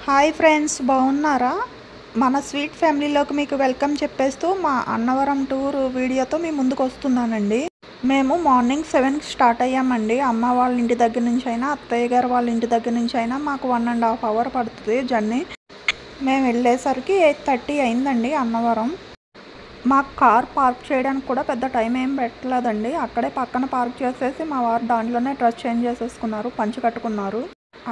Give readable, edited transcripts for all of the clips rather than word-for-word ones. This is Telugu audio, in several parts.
హాయ్ ఫ్రెండ్స్, బాగున్నారా? మన స్వీట్ ఫ్యామిలీలోకి మీకు వెల్కమ్ చెప్పేస్తూ మా అన్నవరం టూర్ వీడియోతో మీ ముందుకు వస్తున్నానండి. మేము మార్నింగ్ 7కి స్టార్ట్ అయ్యామండి. అమ్మ వాళ్ళ ఇంటి దగ్గర నుంచి అయినా, అత్తయ్య గారు వాళ్ళ ఇంటి దగ్గర నుంచి అయినా మాకు 1.5 అవర్ పడుతుంది జర్నీ. మేము వెళ్ళేసరికి 8:30 అయిందండి అన్నవరం. మాకు కార్ పార్క్ చేయడానికి కూడా పెద్ద టైం ఏం పెట్టలేదండి. అక్కడే పక్కన పార్క్ చేసేసి మా వారు దాంట్లోనే డ్రెస్ చేంజ్ చేసేసుకున్నారు, పంచి కట్టుకున్నారు.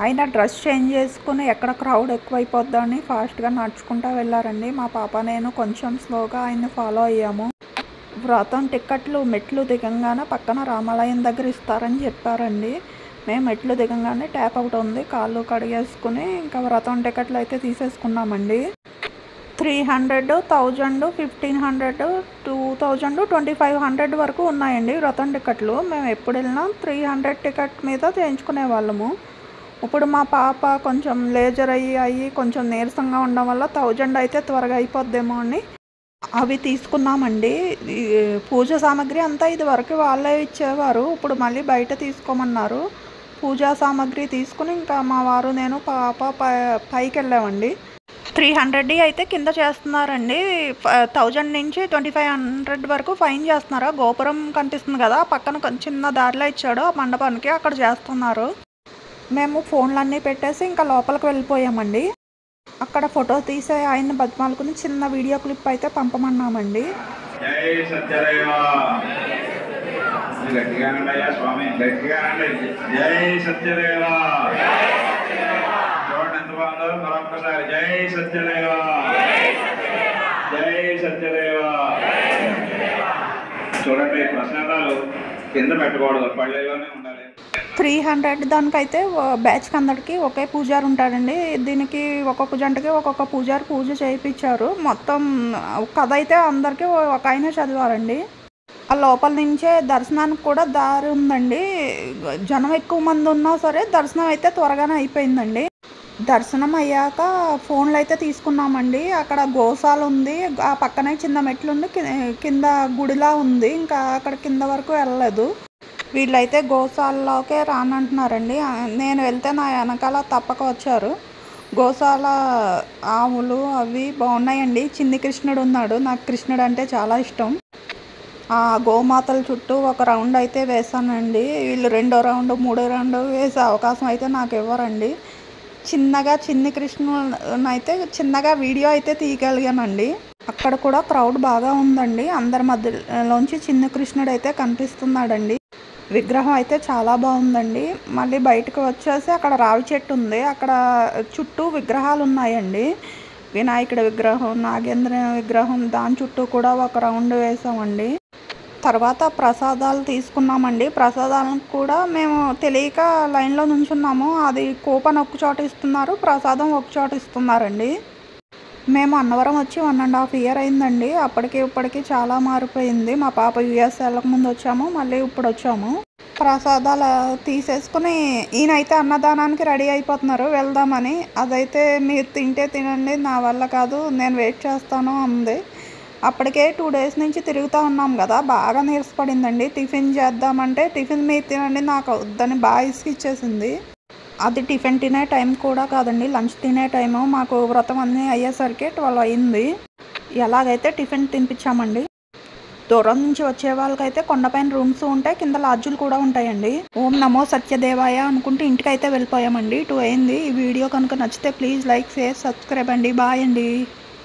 ఆయన డ్రెస్ చేంజ్ చేసుకుని ఎక్కడ క్రౌడ్ ఎక్కువైపోద్దని ఫాస్ట్గా నడుచుకుంటూ వెళ్ళారండి. మా పాప నేను కొంచెం స్లోగా ఆయన్ని ఫాలో అయ్యాము. వ్రతం టికెట్లు మెట్లు దిగంగానే పక్కన రామాలయం దగ్గర ఇస్తారని చెప్పారండి. మేము మెట్లు దిగంగానే ట్యాప్ ఒకటి ఉంది, కాళ్ళు కడిగేసుకుని ఇంకా వ్రతం టికెట్లు అయితే తీసేసుకున్నామండి. 300, 1000, 1500, 2000, 2500 వరకు ఉన్నాయండి వ్రతం టికెట్లు. మేము ఎప్పుడు వెళ్ళినా 300 టికెట్ మీద చేయించుకునే వాళ్ళము. ఇప్పుడు మా పాప కొంచెం లేజర్ అయ్యి కొంచెం నీరసంగా ఉండడం వల్ల 1000 అయితే త్వరగా అయిపోద్దేమో అని అవి తీసుకున్నామండి. పూజ సామాగ్రి అంతా ఇది వరకు వాళ్ళే ఇచ్చేవారు, ఇప్పుడు మళ్ళీ బయట తీసుకోమన్నారు. పూజా సామాగ్రి తీసుకుని ఇంకా మా వారు నేను పాప పైకి వెళ్ళామండి. 300 అయితే కింద చేస్తున్నారండి. 1000 నుంచి 2500 వరకు ఫైన్ చేస్తున్నారు. గోపురం కనిపిస్తుంది కదా, పక్కన చిన్న దారిలో ఇచ్చాడు ఆ మండపానికి, అక్కడ చేస్తున్నారు. మేము ఫోన్లన్నీ పెట్టేసి ఇంకా లోపలికి వెళ్ళిపోయామండి. అక్కడ ఫోటో తీసే ఆయన్ని బతిమాలుకుని చిన్న వీడియో క్లిప్ అయితే పంపమన్నామండి. చూడండి, ప్రసాదాలు కింద పెట్టకూడదు, పళ్ళలోనే ఉండాలి. 300 దానికైతే బ్యాచ్కి అందరికి ఒకే పూజారి ఉంటాడండి. దీనికి ఒక్కొక్క జంటకి ఒక్కొక్క పూజారి పూజ చేయించారు. మొత్తం కథ అయితే అందరికీ ఒక ఆయన చదివారండి. ఆ లోపల నుంచే దర్శనానికి కూడా దారి ఉందండి. జనం ఎక్కువ మంది ఉన్నా సరే దర్శనం అయితే త్వరగానే అయిపోయిందండి. దర్శనం అయ్యాక ఫోన్లు అయితే తీసుకున్నామండి. అక్కడ గోశాల ఉంది, ఆ పక్కనే చిన్న మెట్లు ఉంది, కింద గుడిలా ఉంది. ఇంకా అక్కడ కింద వరకు వెళ్ళలేదు. వీళ్ళైతే గోశాలలోకే రానంటున్నారండి. నేను వెళ్తే నా వెనకాల తప్పక వచ్చారు. గోశాల ఆవులు అవి బాగున్నాయండి. చిన్ని కృష్ణుడు ఉన్నాడు, నాకు కృష్ణుడు అంటే చాలా ఇష్టం. ఆ గోమాతల చుట్టూ ఒక రౌండ్ అయితే వేసానండి. వీళ్ళు 2వ రౌండ్ 3వ రౌండ్ వేసే అవకాశం అయితే నాకు ఇవ్వరండి. చిన్ని కృష్ణుని అయితే చిన్నగా వీడియో అయితే తీయగలిగానండి. అక్కడ కూడా క్రౌడ్ బాగా ఉందండి. అందరి మధ్యలోంచి చిన్న కృష్ణుడు అయితే కనిపిస్తున్నాడండి. విగ్రహం అయితే చాలా బాగుందండి. మళ్ళీ బయటకు వచ్చేసి అక్కడ రావి చెట్టు ఉంది, అక్కడ చుట్టూ విగ్రహాలు ఉన్నాయండి. వినాయకుడి విగ్రహం, నాగేంద్ర విగ్రహం, దాని చుట్టూ కూడా ఒక రౌండ్ వేసామండి. తర్వాత ప్రసాదాలు తీసుకున్నామండి. ప్రసాదాలకు కూడా మేము తెలియక లైన్లో నుంచున్నాము. అది కూపన్ ఒక చోట ఇస్తున్నారు, ప్రసాదం ఒక చోట ఇస్తున్నారండి. మేము అన్నవరం వచ్చి 1.5 ఇయర్ అయిందండి. ఇప్పటికి చాలా మారిపోయింది. మా పాప యూఎస్ వెళ్ళక ముందు వచ్చాము, మళ్ళీ ఇప్పుడు వచ్చాము. ప్రసాదాలు తీసేసుకుని ఈయనైతే అన్నదానానికి రెడీ అయిపోతున్నారు వెళ్దామని. అదైతే మీరు తింటే తినండి, నా వల్ల కాదు, నేను వెయిట్ చేస్తాను అంది. అప్పటికే 2 డేస్ నుంచి తిరుగుతూ ఉన్నాం కదా, బాగా నీరసపడిందండి. టిఫిన్ చేద్దామంటే టిఫిన్ మీరు తినండి, నాకు వద్దని బాగా ఇచ్చేసింది. అది టిఫిన్ తినే టైం కూడా కాదండి, లంచ్ తినే టైము. మాకు వ్రతం అన్నీ అయ్యేసరికి 12 అయింది. ఎలాగైతే టిఫిన్ తినిపించామండి. దూరం నుంచి వచ్చే వాళ్ళకైతే కొండపైన రూమ్స్ ఉంటాయి, కింద లాడ్జులు కూడా ఉంటాయండి. ఓం నమో సత్యదేవాయ అనుకుంటూ ఇంటికి అయితే వెళ్ళిపోయామండి. 2 అయింది. ఈ వీడియో కనుక నచ్చితే ప్లీజ్ లైక్, షేర్, సబ్స్క్రైబ్ అండి. బాయ్ అండి.